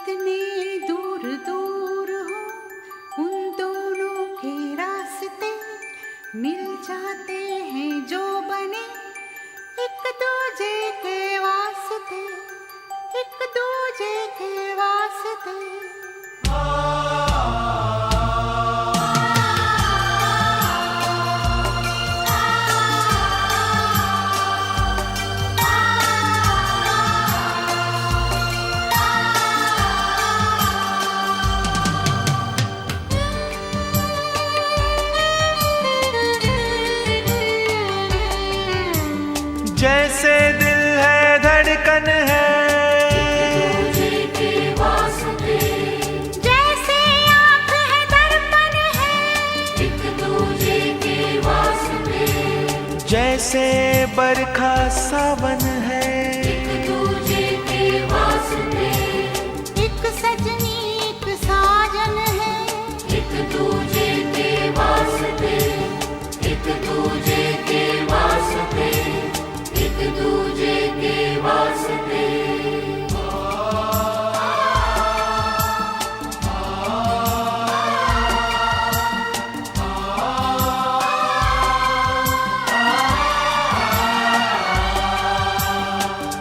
कितने दूर दूर हो उन दोनों के रास्ते, मिल जाते हैं जो बने एक दूजे के वास्ते, एक दूजे के वास्ते। जैसे दिल है धड़कन है, जैसे आँख है दर्पण है, जैसे बरखा सावन है, एक सजनी एक साजन है, एक दूजे के वास्ते, एक दूजे के वास्ते, एक दूजे के वास्ते।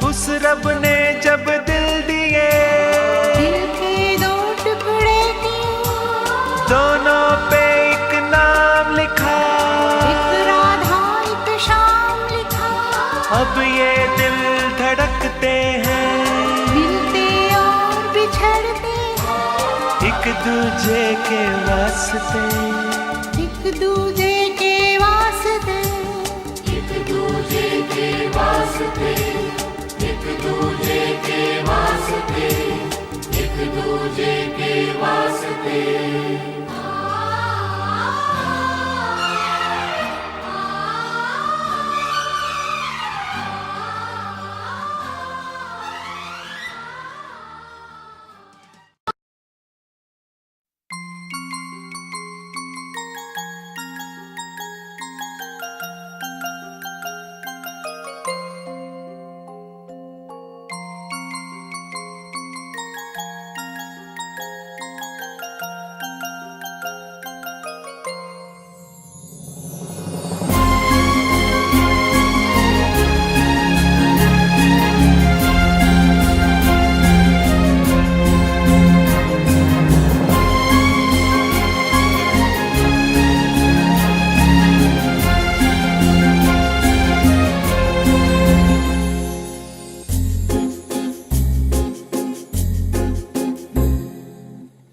उस रब ने जब दिल दिए, दिल के दो टुकड़े किए, दोनों पे एक नाम लिखा, एक राधा एक शाम लिखा। अब ये दिल धड़कते हैं, मिलते और बिछड़ते हैं, एक दूजे के वास्ते, एक दूजे के वास्ते। एक दूजे के वास्ते, एक दूजे के वास्ते, एक दूजे के वास्ते।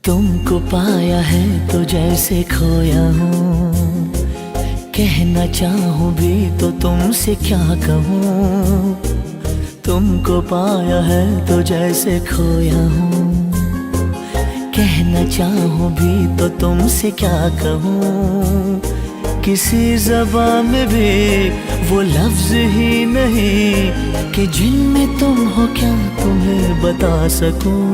तुमको पाया है तो जैसे खोया हूँ, कहना चाहूँ भी तो तुमसे क्या कहूँ। तुमको पाया है तो जैसे खोया हूँ, कहना चाहूँ भी तो तुमसे क्या कहूँ। किसी ज़बान में भी वो लफ्ज़ ही नहीं कि जिनमें तुम हो क्या तुम्हें बता सकूँ।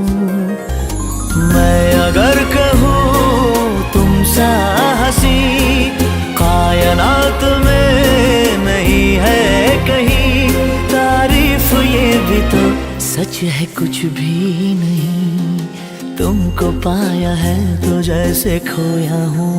मैं अगर कहूँ तुम सा हंसी कायनात में नहीं है कहीं, तारीफ ये भी तो सच है कुछ भी नहीं। तुमको पाया है तो जैसे खोया हूँ।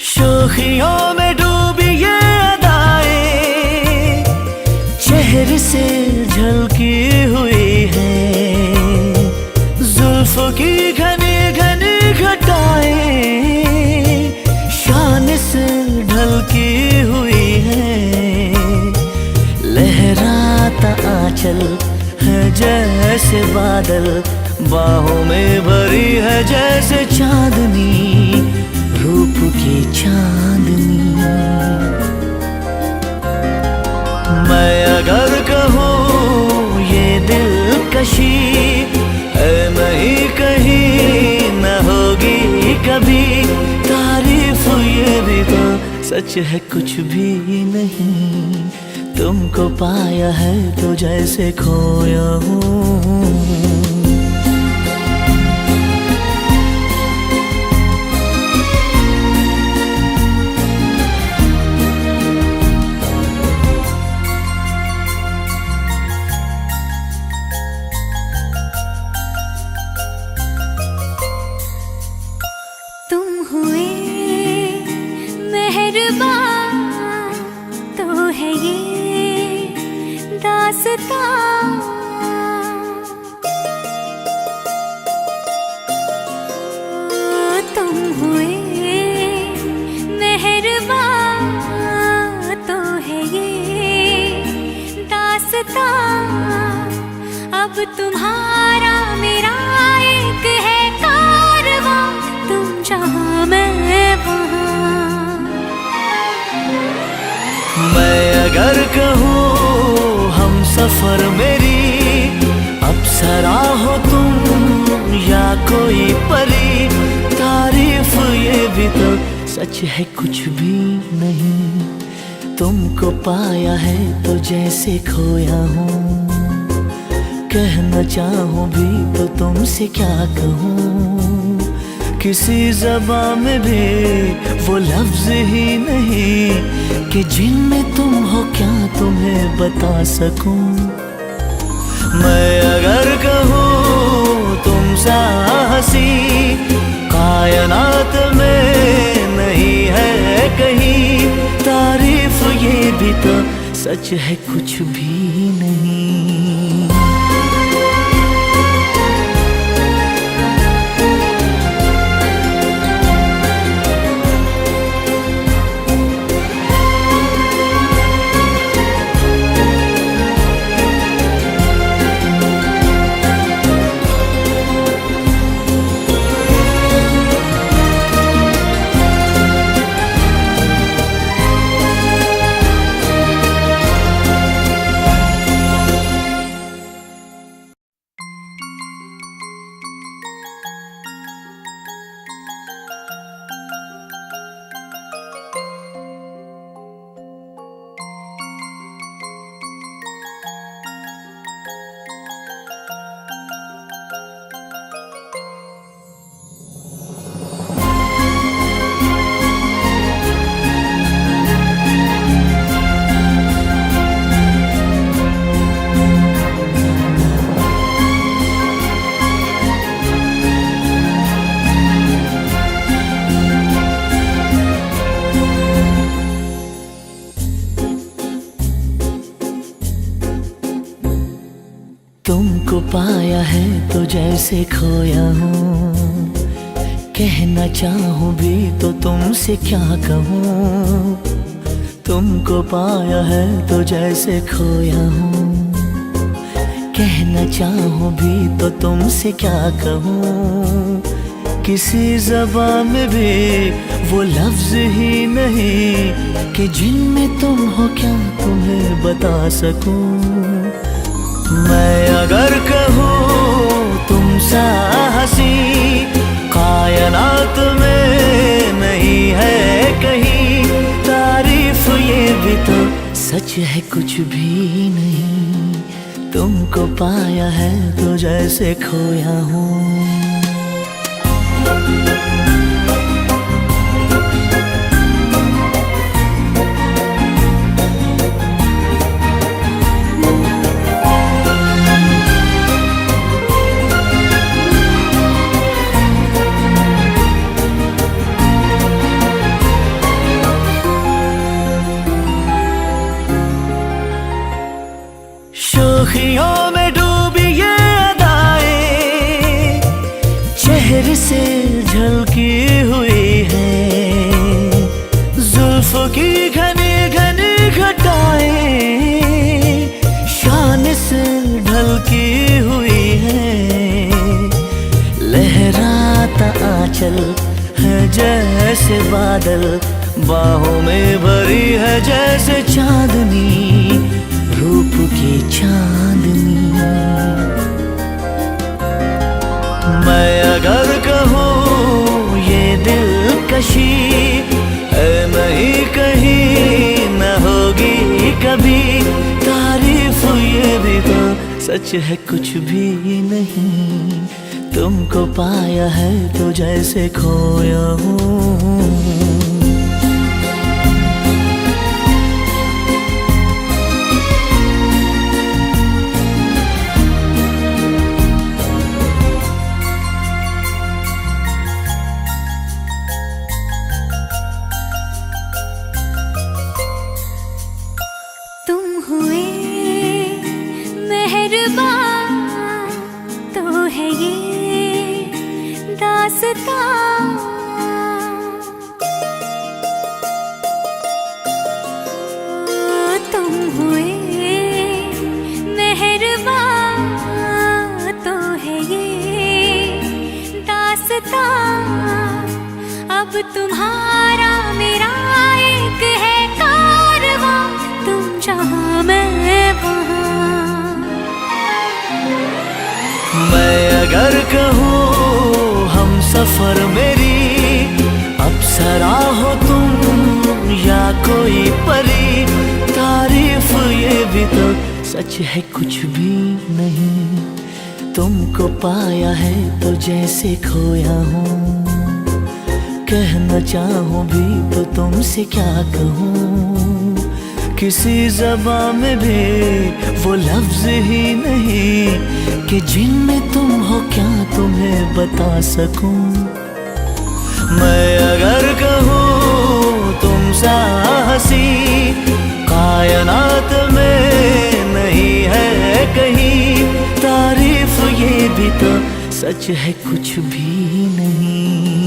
शोखियों में डूबी ये अदाएं चेहरे से झलकी हुई है, जुल्फों की घनी घनी घटाएं शान से ढलकी हुई है। लहराता आंचल है जैसे बादल, बाहों में भरी है जैसे चांदनी, रूप की चांदनी। मैं अगर कहूँ ये दिलकशी है नहीं कहीं न होगी कभी, तारीफ ये सच है कुछ भी नहीं। तुमको पाया है तो जैसे खोया हूँ। तुम हुए मेहरबान तो है ये दास्तां। तुम हुए मेहरबान तो है ये दास्तां। अब तुम्हारा मेरा एक है कारवां, तुम जहाँ मैं वहाँ। मैं अगर कहूँ हम सफर मेरी अप्सरा हो तुम या कोई परी, तारीफ ये भी तो सच है कुछ भी नहीं। तुमको पाया है तो जैसे खोया हूँ। कहना चाहूँ भी तो तुमसे क्या कहूँ, किसी ज़बान में भी वो लफ्ज़ ही नहीं कि जिनमें तुम हो क्या तुम्हें बता सकूं। मैं अगर कहूँ तुम सा हंसी कायनात में नहीं है कहीं, तारीफ ये भी तो सच है कुछ भी नहीं। तुमको पाया है तो जैसे खोया हूँ। कहना चाहूँ भी तो तुमसे क्या कहूँ, तुमको पाया है तो जैसे खोया हूँ। कहना चाहूँ भी तो तुमसे क्या कहूँ, किसी ज़बान में भी वो लफ्ज़ ही नहीं कि जिनमें तुम हो क्या तुम्हें बता सकूँ। मैं अगर कहूँ तुम सा हंसी कायनात में नहीं है कहीं, तारीफ ये भी तो सच है कुछ भी नहीं। तुमको पाया है तो जैसे खोया हूँ। शोखियों में डूबी ये अदाएं चेहरे से झलकी हुई है, जुल्फ की घनी घनी घटाएं शान से ढलकी हुई है। लहराता आंचल है जैसे बादल, बाहों में भरी है जैसे चांदनी, रूप की चांदनी। मैं अगर कहूँ ये दिलकशी है नहीं कहीं सच है कुछ भी नहीं। तुमको पाया है तो जैसे खोया हूँ। तुम हुए मेहरबान तो है ये दास्तां। तुम हुए मेहरबान तो है ये दास्तां। अब तुम्हारा मेरा एक है कारवां, तुम जहाँ मैं वहाँ। मैं अगर कहूँ हम सफर मेरी अप्सरा हो तुम या कोई परी, तारीफ ये भी तो सच है कुछ भी नहीं। तुमको पाया है तो जैसे खोया हूँ। कहना चाहूँ भी तो तुमसे क्या कहूँ। किसी ज़बान में भी वो लफ्ज़ ही नहीं कि जिनमें तुम हो क्या तुम्हें बता सकूं। मैं अगर कहूँ तुम सा हंसी कायनात में नहीं है कहीं, तारीफ ये भी तो सच है कुछ भी नहीं।